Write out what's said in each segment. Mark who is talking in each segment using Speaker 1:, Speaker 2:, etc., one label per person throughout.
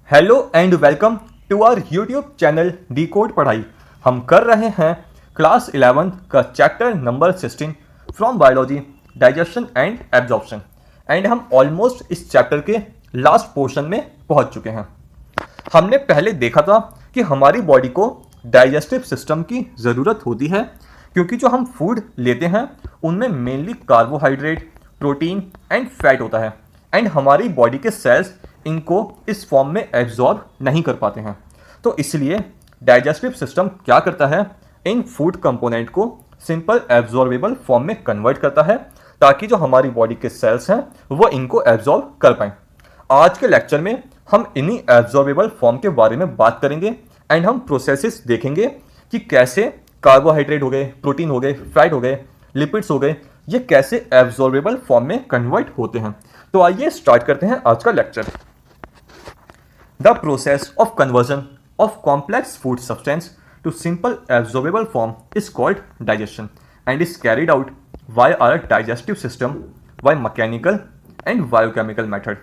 Speaker 1: Hello and welcome to our YouTube channel decode Padhai. हम कर रहे हैं क्लास 11 का chapter number 16 from biology digestion and absorption and हम ऑलमोस्ट इस चैप्टर के लास्ट पोर्शन में पहुंच चुके हैं। हमने पहले देखा था कि हमारी बॉडी को डाइजेस्टिव सिस्टम की ज़रूरत होती है क्योंकि जो हम फूड लेते हैं उनमें mainly carbohydrate, protein and fat होता है एंड हमारी बॉडी के सेल्स इनको इस फॉर्म में एब्जॉर्ब नहीं कर पाते हैं। तो इसलिए डाइजेस्टिव सिस्टम क्या करता है, इन फूड कंपोनेंट को सिंपल एब्जॉर्बेबल फॉर्म में कन्वर्ट करता है ताकि जो हमारी बॉडी के सेल्स हैं वो इनको एब्जॉर्ब कर पाएँ। आज के लेक्चर में हम इन्हीं एब्जॉर्बेबल फॉर्म के बारे में बात करेंगे एंड हम प्रोसेसेस देखेंगे कि कैसे कार्बोहाइड्रेट हो गए, प्रोटीन हो गए, फैट हो गए, लिपिड्स हो गए, ये कैसे एब्जॉर्बेबल फॉर्म में कन्वर्ट होते हैं। तो आइए स्टार्ट करते हैं आज का lecture. The process of conversion of complex food substance to simple absorbable form is called digestion and is carried out by our digestive system by mechanical and biochemical method.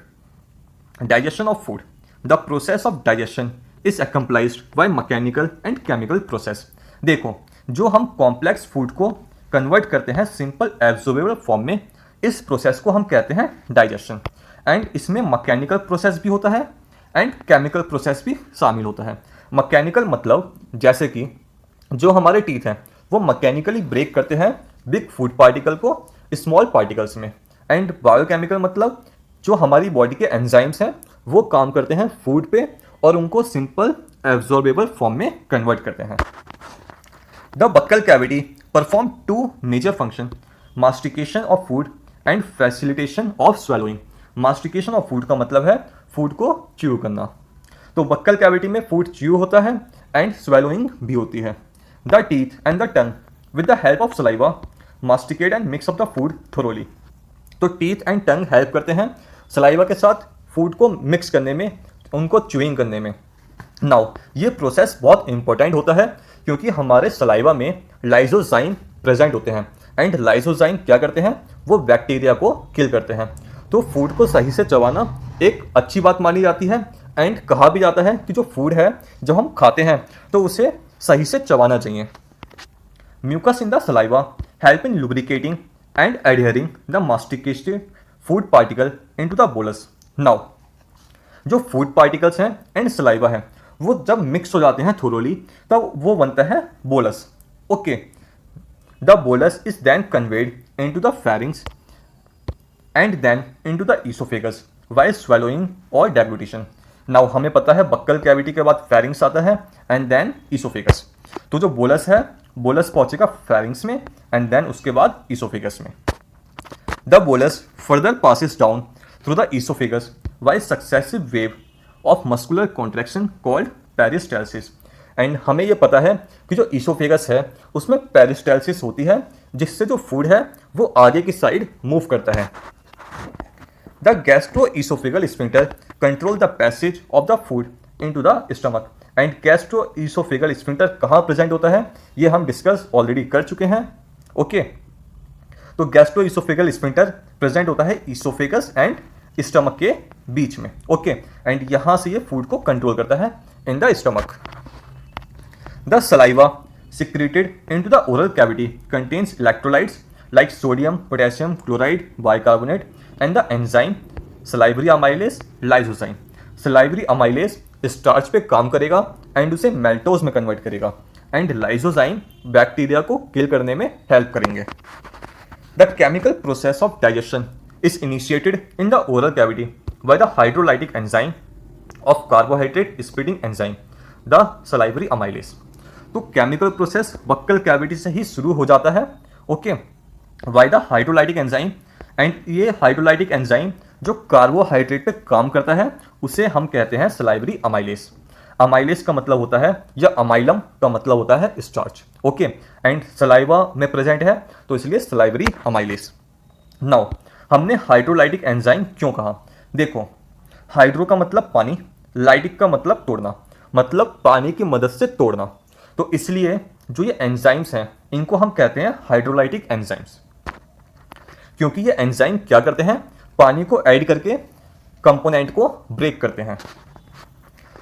Speaker 1: Digestion of food. The process of digestion is accomplished by mechanical and chemical process. देखो, जो हम complex food को convert करते हैं simple absorbable form में, इस process को हम कहते हैं डाइजेशन एंड इसमें मैकेनिकल प्रोसेस भी होता है एंड केमिकल प्रोसेस भी शामिल होता है। मैकेनिकल मतलब जैसे कि जो हमारे टीथ हैं वो मैकेनिकली ब्रेक करते हैं बिग फूड पार्टिकल को स्मॉल पार्टिकल्स में एंड बायोकेमिकल मतलब जो हमारी बॉडी के एंजाइम्स हैं वो काम करते हैं फूड पे और उनको सिंपल एब्जॉर्बेबल फॉर्म में कन्वर्ट करते हैं। The buccal cavity perform two major function, mastication of food and facilitation of swallowing. Mastication of food का मतलब है फूड को च्यू करना, तो बक्कल कैविटी में फूड च्यू होता है एंड स्वेलोइंग भी होती है। The teeth and the tongue with the help of saliva masticate and mix up the food thoroughly. तो टीथ एंड टंग हेल्प करते हैं सलाइवा के साथ फूड को मिक्स करने में, उनको च्यूइंग करने में। नाउ ये प्रोसेस बहुत इंपॉर्टेंट होता है क्योंकि हमारे सलाइवा में लाइसोजाइम प्रेजेंट होते हैं एंड लाइसोजाइम क्या करते हैं, वो बैक्टीरिया को किल करते हैं। तो फूड को सही से चबाना एक अच्छी बात मानी जाती है एंड कहा भी जाता है कि जो फूड है जब हम खाते हैं तो उसे सही से चबाना चाहिए। Mucus in the saliva help in lubricating and adhering the masticated food particle into the bolus. Now जो फूड पार्टिकल्स हैं एंड सलाइवा है वो जब मिक्स हो जाते हैं थोरोली तब वो बनता है bolus. Okay, the bolus is then conveyed into the pharynx and then into the oesophagus while swallowing और डेग्लूटिशन। नाउ हमें पता है बक्कल कैविटी के बाद फेरिंग्स आता है एंड देन ईसोफेगस। तो जो बोलस है, बोलस पहुंचेगा फेरिंग्स में एंड देन उसके बाद ईसोफेगस में। The bolus further passes down through the esophagus by successive wave of muscular contraction called peristalsis. And हमें ये पता है कि जो ईसोफेगस है उसमें पेरिस्टाल्सिस होती है जिससे जो फूड है वो आगे की साइड मूव करता है। The gastroesophageal sphincter control the passage of the food into the stomach and gastroesophageal sphincter कहाँ प्रेजेंट होता है ये हम डिस्कस ऑलरेडी कर चुके हैं। ओके, तो गैस्ट्रोईसोफेगल स्फिंक्टर प्रेजेंट होता है ईसोफेगस एंड स्टमक के बीच में। ओके, एंड यहां से ये फूड को कंट्रोल करता है in the stomach. The saliva secreted into the oral cavity contains electrolytes like sodium, potassium chloride, bicarbonate and the enzyme salivary amylase lysozyme. Salivary amylase starch पे काम करेगा एंड उसे मेल्टोज में कन्वर्ट करेगा एंड लाइसोजाइम बैक्टीरिया को किल करने में help करेंगे। The chemical process of digestion is initiated in the oral cavity by the hydrolytic enzyme of carbohydrate splitting enzyme, the salivary amylase. तो केमिकल प्रोसेस बक्कल कैविटी से ही शुरू हो जाता है। Okay, by the hydrolytic enzyme and ये hydrolytic enzyme जो carbohydrate पे काम करता है उसे हम कहते हैं सलाइवरी अमाइलेस। अमाइलेस का मतलब होता है या अमाइलम का मतलब होता है स्टार्च। ओके, एंड सलाइवा में प्रेजेंट है तो इसलिए सलाइवरी अमाइलेस। नाउ हमने हाइड्रोलाइटिक एंजाइम क्यों कहा, देखो हाइड्रो का मतलब पानी, लाइटिक का मतलब तोड़ना, मतलब पानी की मदद से तोड़ना। तो इसलिए जो ये एंजाइम्स हैं इनको हम कहते हैं हाइड्रोलाइटिक एंजाइम्स क्योंकि ये एंजाइम क्या करते हैं, पानी को ऐड करके कंपोनेंट को ब्रेक करते हैं।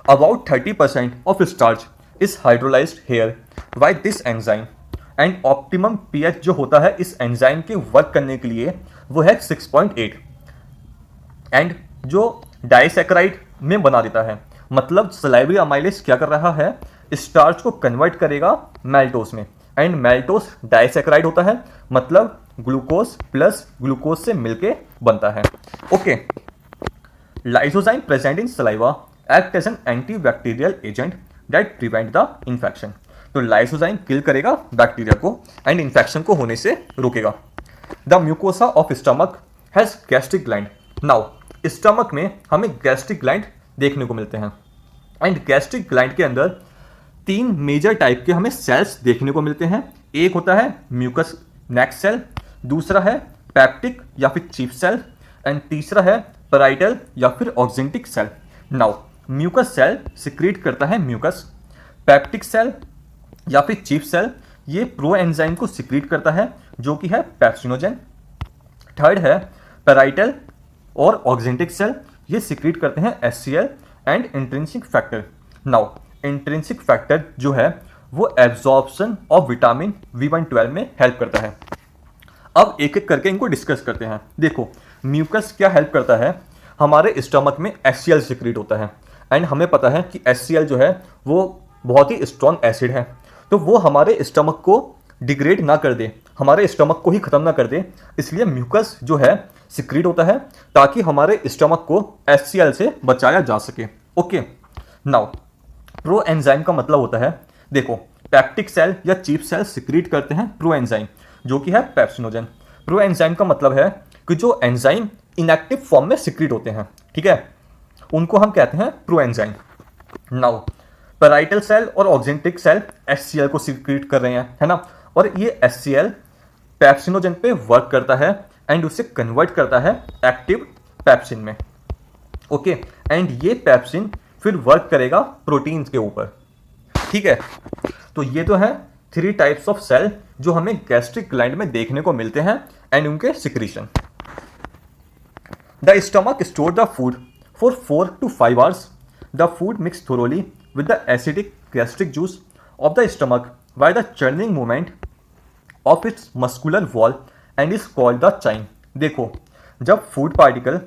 Speaker 1: About 30% of starch is hydrolyzed here by this enzyme and optimum pH जो होता है इस एंजाइम के वर्क करने के लिए वो है 6.8 एंड जो डाइसैकेराइड में बना देता है, मतलब सलाइवरी अमाइलेज क्या कर रहा है, स्टार्च को कन्वर्ट करेगा मैल्टोस में एंड मैल्टोस डाइसैकेराइड होता है, मतलब ग्लूकोज प्लस ग्लूकोज से मिलके बनता है। Okay, lysozyme present in saliva act as an antibacterial agent that prevent the infection. तो लाइसोजाइम किल करेगा बैक्टीरिया को एंड इन्फेक्शन को होने से रोकेगा। The mucosa of stomach has gastric gland. Now stomach में हमें गैस्ट्रिक ग्लैंड देखने को मिलते हैं एंड गैस्ट्रिक ग्लैंड के अंदर 3 मेजर टाइप के हमें सेल्स देखने को मिलते हैं। एक होता है म्यूकस नेक सेल, दूसरा है पेप्टिक या फिर चीफ सेल एंड तीसरा है पैराइटल या फिर oxyntic cell. Now mucus cell secrete करता है म्यूकस, पेप्टिक सेल या फिर चीफ सेल ये प्रो एंजाइम को सिक्रीट करता है जो कि है पेप्सिनोजेन। थर्ड है पैराइटल और ऑक्जेंटिक सेल, ये सिक्रीट करते हैं HCl and intrinsic factor. Now intrinsic factor जो है वो एब्जॉर्प्शन ऑफ विटामिन B112 में हेल्प करता है। अब एक एक करके इनको डिस्कस करते हैं। देखो म्यूकस क्या हेल्प करता है, हमारे स्टमक में HCl सिक्रीट होता है एंड हमें पता है कि HCl जो है वो बहुत ही स्ट्रॉन्ग एसिड है, तो वो हमारे स्टमक को डिग्रेड ना कर दे, हमारे स्टमक को ही ख़त्म ना कर दे, इसलिए म्यूकस जो है सिक्रीट होता है ताकि हमारे स्टमक को HCl से बचाया जा सके। ओके, नाउ प्रो एंजाइम का मतलब होता है, देखो पेप्टिक सेल या चीफ सेल सिक्रीट करते हैं प्रो एंजाइम जो कि है पेप्सिनोजेन। प्रो एंजाइम का मतलब है कि जो एंजाइम इनएक्टिव फॉर्म में सिक्रीट होते हैं, ठीक है, उनको हम कहते हैं proenzyme. Now parietal cell और ऑक्जेंटिक सेल HCl को सिक्रीट कर रहे हैं, है ना, और ये HCl पेप्सिनोजेन पे वर्क करता है एंड उसे कन्वर्ट करता है एक्टिव पेप्सिन में। ओके, एंड ये पेप्सिन फिर वर्क करेगा प्रोटीन्स के ऊपर, ठीक है। तो ये तो है 3 टाइप्स ऑफ सेल जो हमें गैस्ट्रिक ग्लैंड में देखने को मिलते हैं एंड उनके secretion. The stomach store the food for 4 to 5 hours. The food mixed thoroughly with the acidic gastric juice of the stomach by the churning movement of its muscular wall and is called the chyme. देखो जब food particle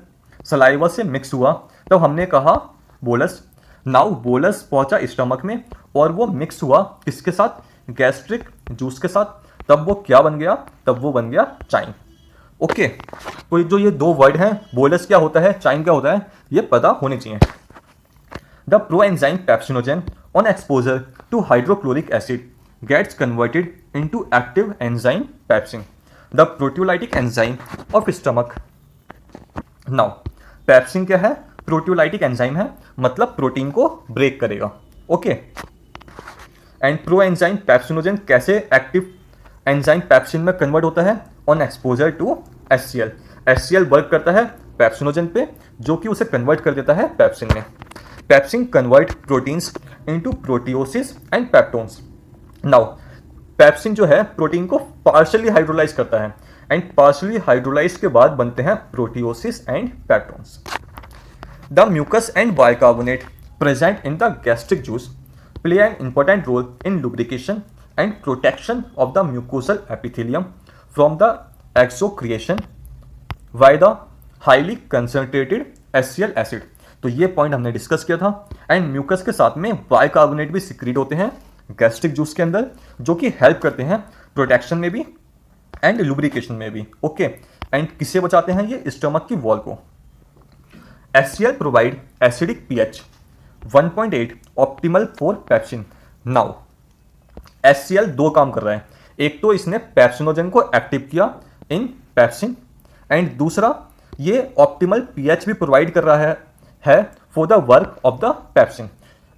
Speaker 1: saliva से mix हुआ तब हमने कहा bolus. Now bolus पहुंचा stomach में और वो मिक्स हुआ किसके साथ, गैस्ट्रिक जूस के साथ, तब वो क्या बन गया, तब वो बन गया चाइम। ओके, तो जो ये 2 वर्ड हैं, बोलस क्या होता है, चाइम क्या होता है, ये पता होने चाहिए। The proenzyme pepsinogen on exposure to hydrochloric acid gets converted into active enzyme pepsin, the proteolytic enzyme of stomach. Now pepsin क्या है, प्रोटियोलाइटिक एंजाइम है, मतलब प्रोटीन को ब्रेक करेगा। ओके, एंड प्रोएंजाइम पेप्सिनोजेन कैसे एक्टिव एंजाइम पेप्सिन में convert होता है, on exposure to HCl। HCl work करता है पेप्सिनोजेन पे जो कि उसे कन्वर्ट कर देता है पेप्सिन में। Pepsin convert proteins into proteoses and peptones. Now pepsin जो है प्रोटीन को पार्शियली हाइड्रोलाइज करता है एंड पार्शियली हाइड्रोलाइज के बाद बनते हैं proteoses and peptones. The mucus and bicarbonate present in the gastric juice play an important role in lubrication and protection of the mucosal epithelium from the excoriation by the highly concentrated HCl acid. तो ये point हमने discuss किया था and mucus के साथ में bicarbonate भी secrete होते हैं गैस्ट्रिक जूस के अंदर जो कि हेल्प करते हैं प्रोटेक्शन में भी एंड लुब्रिकेशन में भी। ओके, एंड किससे बचाते हैं ये, स्टमक की वॉल को। HCl provide acidic pH 1.8 optimal for pepsin. Now HCl 2 काम कर रहा है, एक तो इसने पेप्सिनोजेन को एक्टिव किया इन पेप्सिन एंड दूसरा ये ऑप्टिमल pH भी प्रोवाइड कर रहा है for the work of the pepsin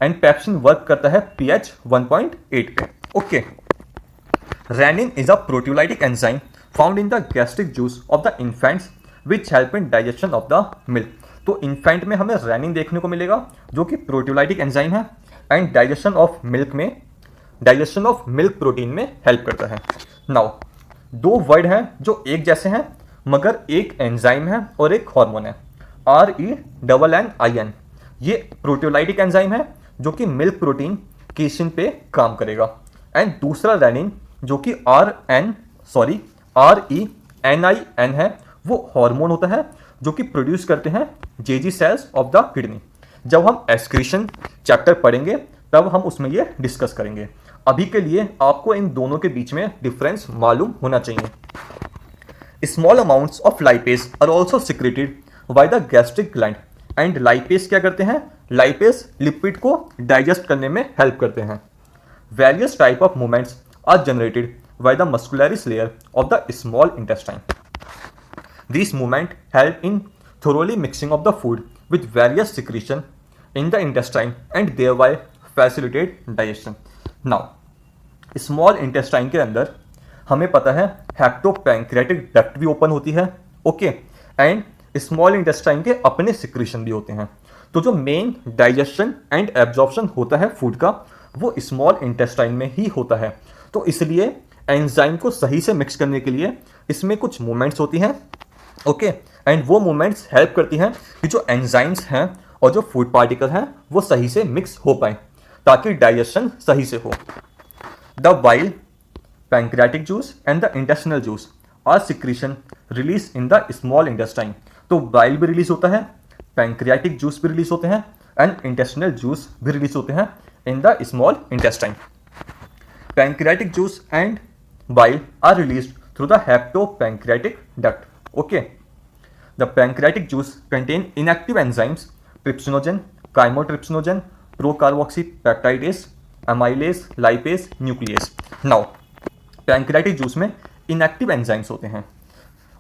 Speaker 1: and pepsin work करता है pH 1.8 पे। Okay, rennin is a proteolytic enzyme found in the gastric juice of the infants which help in digestion of the milk. तो infant में हमें rennin देखने को मिलेगा जो कि प्रोटियोलाइटिक एंजाइम है and digestion of milk protein में हेल्प करता है। नाउ 2 वर्ड हैं जो एक जैसे हैं मगर एक एंजाइम है और एक हार्मोन है, RENNIN। ये प्रोटियोलाइटिक एंजाइम है जो कि मिल्क प्रोटीन केसिन पे काम करेगा। एंड दूसरा रेनिन जो कि RENIN है, वो हार्मोन होता है जो कि प्रोड्यूस करते हैं जेजी सेल्स ऑफ द किडनी। जब हम एक्सक्रीशन चैप्टर पढ़ेंगे तब हम उसमें ये डिस्कस करेंगे। अभी के लिए आपको इन दोनों के बीच में डिफरेंस मालूम होना चाहिए। Small amounts of lipase are also secreted by the gastric gland. And lipase क्या करते हैं? लाइपेज लिपिड को डाइजेस्ट करने में हेल्प करते हैं। Various type of movements are generated by the muscularis layer of the small intestine. These movements help in thoroughly mixing of the food with various secretion in the intestine and thereby facilitate digestion. Now, small intestine के अंदर हमें पता है हेप्टोपैंक्रियाटिक duct भी open होती है, okay, and small intestine के अपने सिक्रीशन भी होते हैं। तो जो मेन डाइजेशन एंड एब्जॉर्प्शन होता है फूड का वो स्मॉल इंटेस्टाइन में ही होता है। तो इसलिए एंजाइम को सही से मिक्स करने के लिए इसमें कुछ मूवमेंट्स होती हैं, ओके, एंड वो मूवमेंट्स हेल्प करती हैं कि जो एंजाइम्स हैं और जो फूड पार्टिकल हैं वो सही से मिक्स हो पाए ताकि डाइजेशन सही से हो। The bile, pancreatic juice and the intestinal juice are secretion release in the small intestine. तो बाइल भी रिलीज होता है, पैंक्रियाटिक जूस भी रिलीज होते हैं एंड इंटेस्टिनल जूस भी रिलीज होते हैं in the small intestine. Pancreatic juice and bile are released through the hepatopancreatic duct, okay. The pancreatic juice contain inactive enzymes trypsinogen, chymotrypsinogen, procarboxypeptidase, amylase, lipase, nuclease. Now, pancreatic juice में inactive enzymes होते हैं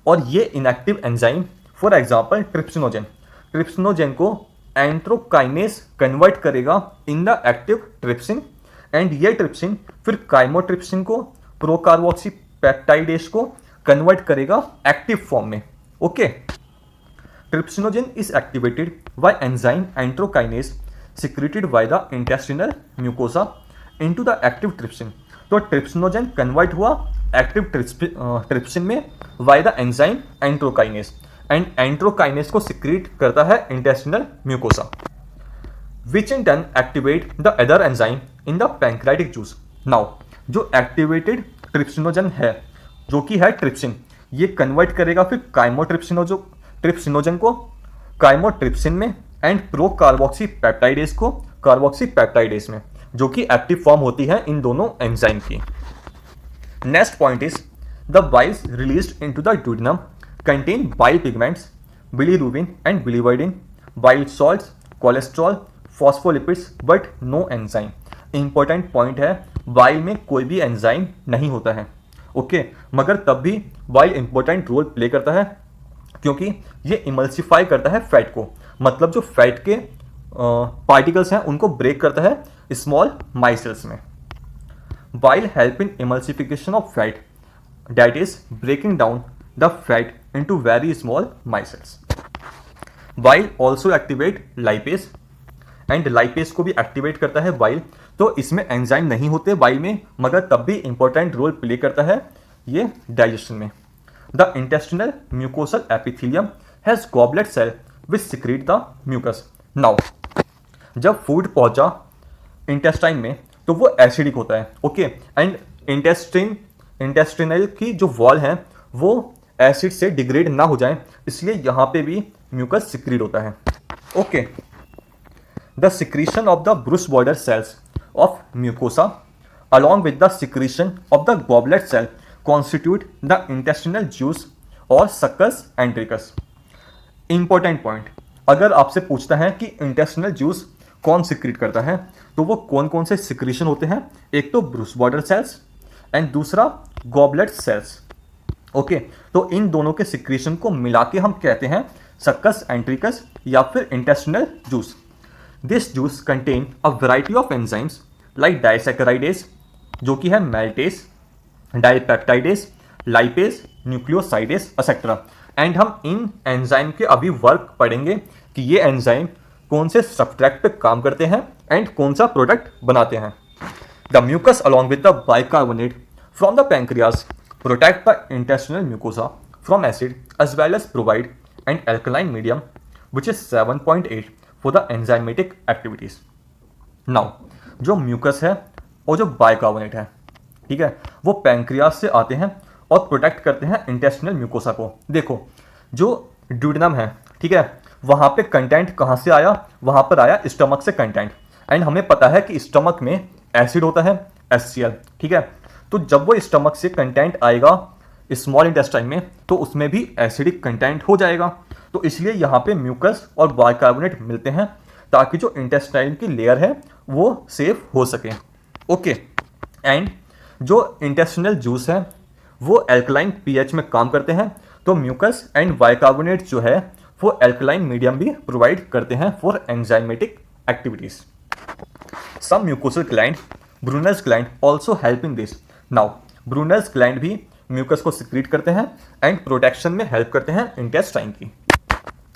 Speaker 1: और ये inactive enzyme for example trypsinogen को enterokinase convert करेगा in the active trypsin and ये trypsin फिर chymotrypsin को प्रोकार्बोक्सीपेप्टाइडेस को कन्वर्ट करेगा एक्टिव फॉर्म में, okay. Trypsinogen is activated by enzyme enterokinase secreted by the intestinal mucosa into the active trypsin. तो trypsinogen convert हुआ active trypsin में by the enzyme enterokinase and enterokinase को secrete करता है intestinal mucosa which in turn activate the other enzyme in the pancreatic juice. Now जो activated trypsinogen है जो कि है ट्रिप्सिन, ये कन्वर्ट करेगा फिर ट्रिप्सिनोजन को काइमोट्रिप्सिन में एंड प्रोकार्बोक्सीपेप्टाइडेस को कार्बोक्सीपेप्टाइडेस में, जो कि एक्टिव फॉर्म होती है इन दोनों एंजाइम की। Next point is the biles released into the duodenum contain bile pigments, bilirubin and biliverdin, bile salts, cholesterol, phospholipids but no enzyme. Important point है, बाइल में कोई भी एंजाइम नहीं होता है, ओके, मगर तब भी बाइल इंपॉर्टेंट रोल प्ले करता है क्योंकि ये इमल्सिफाई करता है फैट को, मतलब जो फैट के पार्टिकल्स हैं उनको ब्रेक करता है स्मॉल माइसेल्स में। Bile help in emulsification of fat that is breaking down the fat into very small micelles. Bile also activate lipase and lipase को भी एक्टिवेट करता है बाइल। तो इसमें एंजाइम नहीं होते बाइल में, मगर तब भी इंपॉर्टेंट रोल प्ले करता है ये डाइजेशन में। The intestinal mucosal epithelium has goblet cell which secrete the mucus. Now जब फूड पहुंचा इंटेस्टाइन में तो वो एसिडिक होता है, ओके, एंड इंटेस्टिनल की जो वॉल है वो एसिड से डिग्रेड ना हो जाए, इसलिए यहाँ पे भी म्यूकस सिक्रेट होता है, okay. The secretion of the brush border cells of mucosa along with the secretion of the goblet cell constitute the intestinal juice or succus entericus। Important point, अगर आपसे पूछता है कि इंटेस्टिनल जूस कौन secrete करता है तो वो कौन कौन से सिक्रीशन होते हैं, एक तो ब्रूस बॉर्डर सेल्स एंड दूसरा गॉबलेट सेल्स, ओके। तो इन दोनों के सिक्रीशन को मिला के हम कहते हैं सक्कस एंट्रिकस या फिर intestinal juice. This juice contain a variety of enzymes like disaccharidase जो कि है maltase, dipeptidase, lipase, nucleosidase etcetera. And हम इन एंजाइम के अभी वर्क पढ़ेंगे कि ये एंजाइम कौन से सब्सट्रैक्ट पे काम करते हैं एंड कौन सा प्रोडक्ट बनाते हैं। The mucus along with the bicarbonate from the pancreas protect the intestinal mucosa from acid as well as provide an alkaline medium which is 7.8 for the enzymatic activities. Now जो mucus है और जो bicarbonate है, ठीक है, वो pancreas से आते हैं और प्रोटेक्ट करते हैं इंटेस्टिनल म्यूकोसा को। देखो जो ड्यूडेनम है, ठीक है, वहाँ पे कंटेंट कहाँ से आया, वहाँ पर आया स्टमक से कंटेंट। एंड हमें पता है कि स्टमक में एसिड होता है HCl, ठीक है। तो जब वो स्टमक से कंटेंट आएगा स्मॉल इंटेस्टाइन में तो उसमें भी एसिडिक कंटेंट हो जाएगा। तो इसलिए यहाँ पे म्यूकस और बाइकार्बोनेट मिलते हैं ताकि जो इंटेस्टाइन की लेयर है वो सेफ हो सके। ओके, एंड जो इंटेस्टिनल जूस है वो एल्कलाइन pH में काम करते हैं, तो म्यूकस एंड बाइकार्बोनेट जो है वो एल्कलाइन मीडियम भी प्रोवाइड करते हैं for enzymatic activities. Some mucosal gland, Brunner's gland also help in this. Now Brunner's gland भी म्यूकस को सिक्रीट करते हैं एंड प्रोटेक्शन में हेल्प करते हैं इंटेस्टाइन की।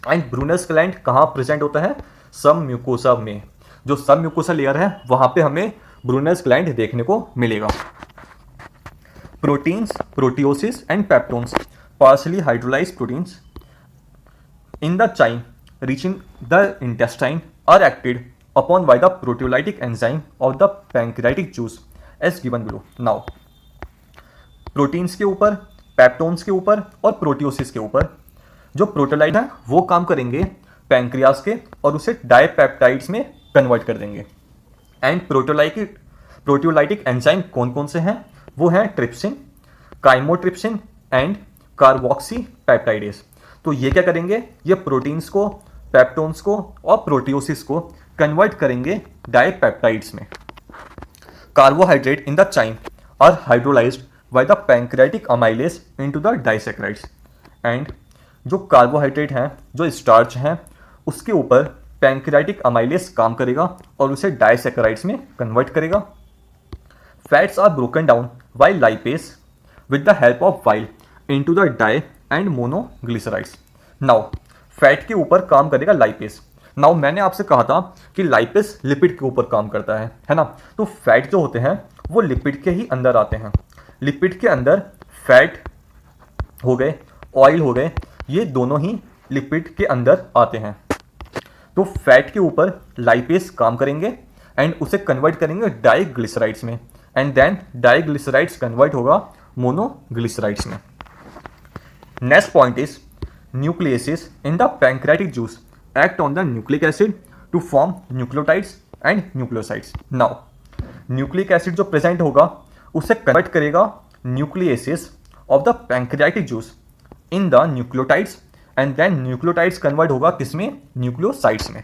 Speaker 1: एंड ब्रूनर्स ग्लैंड कहाँ प्रेजेंट होता है, सब म्यूकोसा में। जो सब म्यूकोसा लेयर है वहाँ पे हमें ब्रूनर्स ग्लैंड देखने को मिलेगा। Proteins, proteoses and peptones, partially hydrolysed proteins in the chain reaching the intestine are acted upon by the proteolytic enzyme of the pancreatic juice as given below. Now proteins के ऊपर, peptones के ऊपर और प्रोटियोसिस के ऊपर जो प्रोटोलाइट है वो काम करेंगे पैंक्रियाज के और उसे डाइपेप्टाइड्स में कन्वर्ट कर देंगे। एंड प्रोटियोलाइटिक एंजाइम कौन कौन से हैं, वो हैं trypsin, chymotrypsin and carboxy peptidase. तो ये क्या करेंगे, ये प्रोटीन्स को, पेप्टोन्स को और प्रोटियोसिस को कन्वर्ट करेंगे डाइपेप्टाइड्स में। Carbohydrate in the chain are hydrolysed by the pancreatic amylase into the disaccharides. And जो कार्बोहाइड्रेट हैं, जो स्टार्च हैं, उसके ऊपर पैंक्रियाटिक अमाइलेज काम करेगा और उसे डाइसैकेराइड्स में कन्वर्ट करेगा। Fats are broken down by lipase with the help of bile into the di and monoglycerides. Now fat के ऊपर काम करेगा लाइपेज। नाउ मैंने आपसे कहा था कि लाइपेज लिपिड के ऊपर काम करता है ना। तो फैट जो होते हैं वो लिपिड के ही अंदर आते हैं। लिपिड के अंदर फैट हो गए, ऑयल हो गए, ये दोनों ही लिपिड के अंदर आते हैं। तो फैट के ऊपर लाइपेज काम करेंगे एंड उसे कन्वर्ट करेंगे डाइग्लिसराइड्स में, एंड देन डाइग्लिसराइड्स कन्वर्ट होगा मोनोग्लिसराइड्स में। Next point is nucleases in the pancreatic juice act on the nucleic acid to form nucleotides and nucleosides. Now, nucleic acid जो present होगा उसे convert करेगा nucleases of the pancreatic juice in the nucleotides and then nucleotides convert होगा किसमें, nucleosides में।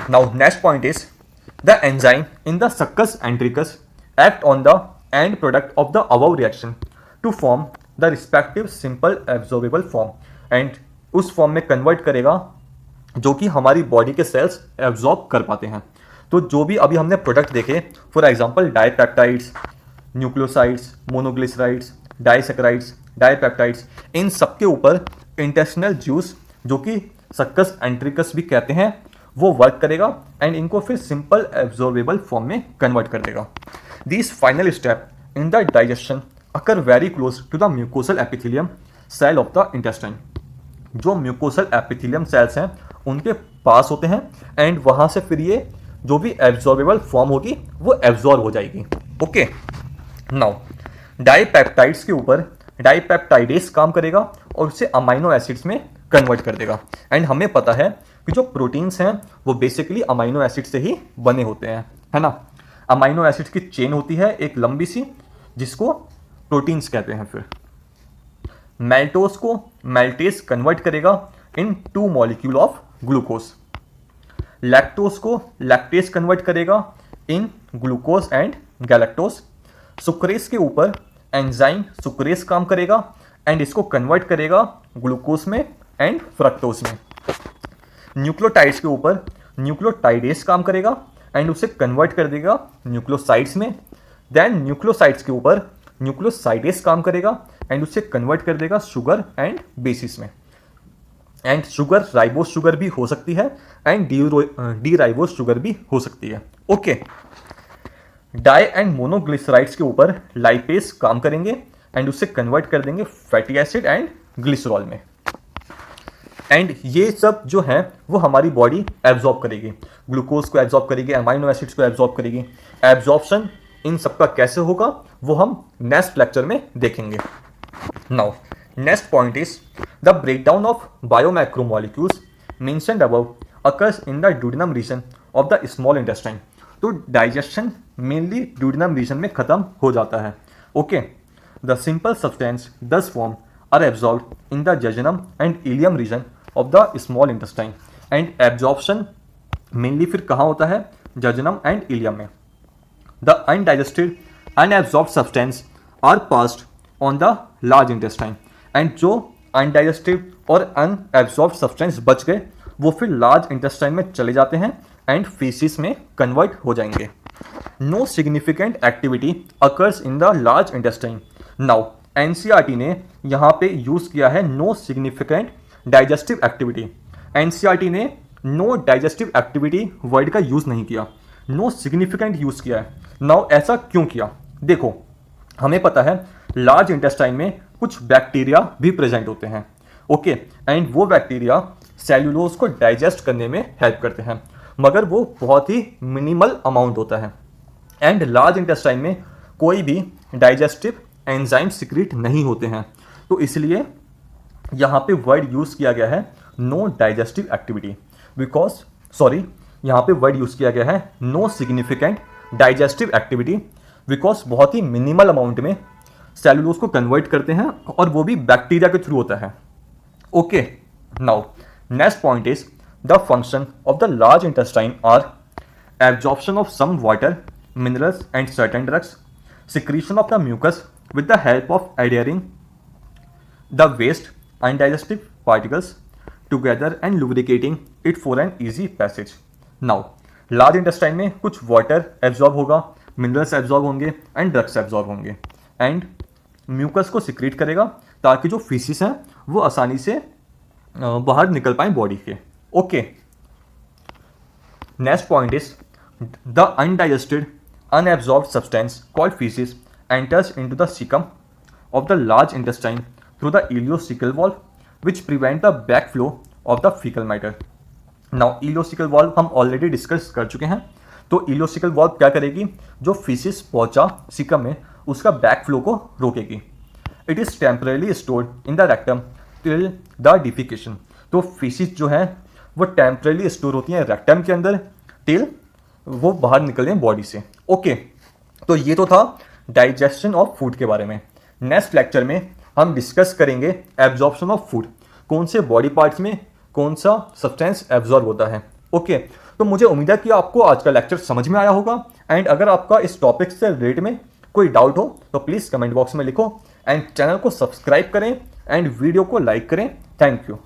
Speaker 1: Now next point is the enzyme in the succus entericus act on the end product of the above reaction to form the respective simple absorbable form. And उस form में convert करेगा जो कि हमारी body के sales absorb कर पाते हैं। तो जो भी अभी हमने प्रोडक्ट देखे, for example dipeptides, nucleosides, monoglycerides, disaccharides, dipeptides, इन सब के ऊपर इंटेस्टिनल जूस जो कि सक्कस एंट्रिकस भी कहते हैं वो वर्क करेगा एंड इनको फिर सिंपल एब्जॉर्बेबल फॉर्म में कन्वर्ट कर देगा। This final step in the digestion occur very close to the mucosal epithelium cell of the intestine। जो म्यूकोसल एपिथेलियम सेल्स हैं उनके पास होते हैं एंड वहां से फिर ये जो भी एब्जॉर्बेबल फॉर्म होगी वो एब्जॉर्ब हो जाएगी। ओके, नाउ डाइपेप्टाइड्स के ऊपर डाइपेप्टाइडेज काम करेगा और उसे अमाइनो एसिड्स में कन्वर्ट कर देगा। एंड हमें पता है कि जो प्रोटीन्स हैं वो बेसिकली अमाइनो एसिड से ही बने होते हैं, है ना। अमाइनो एसिड्स की चेन होती है एक लंबी सी, जिसको प्रोटीन्स कहते हैं। फिर मैल्टोज को मैल्टेज कन्वर्ट करेगा इन 2 मॉलिक्यूल ऑफ ग्लूकोज। लैक्टोज को लैक्टेज कन्वर्ट करेगा in glucose and galactose. Sucrase के ऊपर एंजाइम सुक्रेस काम करेगा एंड इसको कन्वर्ट करेगा ग्लूकोज में एंड फ्रक्टोज में। न्यूक्लियोटाइड्स के ऊपर न्यूक्लियोटाइडेज काम करेगा एंड उसे कन्वर्ट कर देगा न्यूक्लियोसाइड्स में। देन न्यूक्लियोसाइड्स के ऊपर न्यूक्लियोसाइडेज काम करेगा एंड उसे कन्वर्ट कर देगा शुगर एंड बेसिस में। एंड शुगर राइबोस शुगर भी हो सकती है एंड डी राइबोस शुगर भी हो सकती है। ओके, डाई एंड मोनोग्लिसराइड्स के ऊपर लाइपेज काम करेंगे एंड उसे कन्वर्ट कर देंगे फैटी एसिड एंड ग्लिसरॉल में। एंड ये सब जो है वो हमारी बॉडी एब्जॉर्ब करेगी, ग्लूकोज को एब्जॉर्ब करेगी, अमाइनो एसिड्स को एब्जॉर्ब करेगी। एब्जॉर्प्शन इन सबका कैसे होगा वो हम नेक्स्ट लेक्चर में देखेंगे। Now next point is the breakdown of biomacromolecules mentioned above occurs in the duodenum region of the small intestine. तो डाइजेशन मेनली ड्यूडेनम रीजन में खत्म हो जाता है। Okay, the simple substance thus form are absorbed in the jejunum and ileum region of the small intestine. And absorption mainly फिर कहाँ होता है? जजनम एंड इलियम में। The undigested unabsorbed substance are passed on the large intestine. And जो undigested और unabsorbed substance बच गए वो फिर लार्ज इंटेस्टाइन में चले जाते हैं एंड फीसिस में कन्वर्ट हो जाएंगे। No significant activity occurs in the large intestine. Now NCERT ने यहाँ पे यूज़ किया है no significant digestive activity. NCERT ने नो डाइजेस्टिव एक्टिविटी वर्ड का यूज़ नहीं किया, नो सिग्निफिकेंट यूज़ किया है। नाउ ऐसा क्यों किया? देखो, हमें पता है लार्ज इंटेस्टाइन में कुछ बैक्टीरिया भी प्रेजेंट होते हैं। ओके, एंड वो बैक्टीरिया सेल्यूलोज को डाइजेस्ट करने में हेल्प करते हैं, मगर वो बहुत ही मिनिमल अमाउंट होता है। एंड लार्ज इंटेस्टाइन में कोई भी डाइजेस्टिव एंजाइम सिक्रीट नहीं होते हैं, तो इसलिए यहाँ पे वर्ड यूज़ किया गया है नो डाइजेस्टिव एक्टिविटी यहाँ पे वर्ड यूज़ किया गया है no significant digestive activity because बहुत ही मिनिमल अमाउंट में सेल्यूलोज को कन्वर्ट करते हैं और वो भी बैक्टीरिया के थ्रू होता है। Okay, now next point is the function of the large intestine are absorption of some water, minerals and certain drugs, secretion of the mucus with the help of adhering the waste undigested particles together and lubricating it for an easy passage. Now, large intestine में कुछ water absorb होगा, minerals absorb होंगे and drugs absorb होंगे and mucus को secrete करेगा ताकि जो faeces हैं वो आसानी से बाहर निकल पाए बॉडी के। Okay, next point is the undigested unabsorbed substance called feces enters into the cecum of the large intestine through the ileocecal valve which prevent the backflow of the fecal matter. Now ileocecal valve हम already discuss कर चुके हैं। तो ileocecal valve क्या करेगी? जो faeces पहुंचा caecum में उसका बैकफ्लो को रोकेगी। It is temporarily stored in the rectum till the defecation. तो फीसिस जो है वो टेम्परेली स्टोर होती है रेक्टम के अंदर टिल वो बाहर निकले बॉडी से। ओके, तो ये तो था डाइजेशन ऑफ फूड के बारे में। नेक्स्ट लेक्चर में हम डिस्कस करेंगे एब्जॉर्प्शन ऑफ फूड, कौन से बॉडी पार्ट्स में कौन सा सब्सटेंस एब्जॉर्ब होता है। ओके, तो मुझे उम्मीद है कि आपको आज का लेक्चर समझ में आया होगा एंड अगर आपका इस टॉपिक से रिलेटेड में कोई डाउट हो तो प्लीज़ कमेंट बॉक्स में लिखो एंड चैनल को सब्सक्राइब करें एंड वीडियो को लाइक करें। Thank you.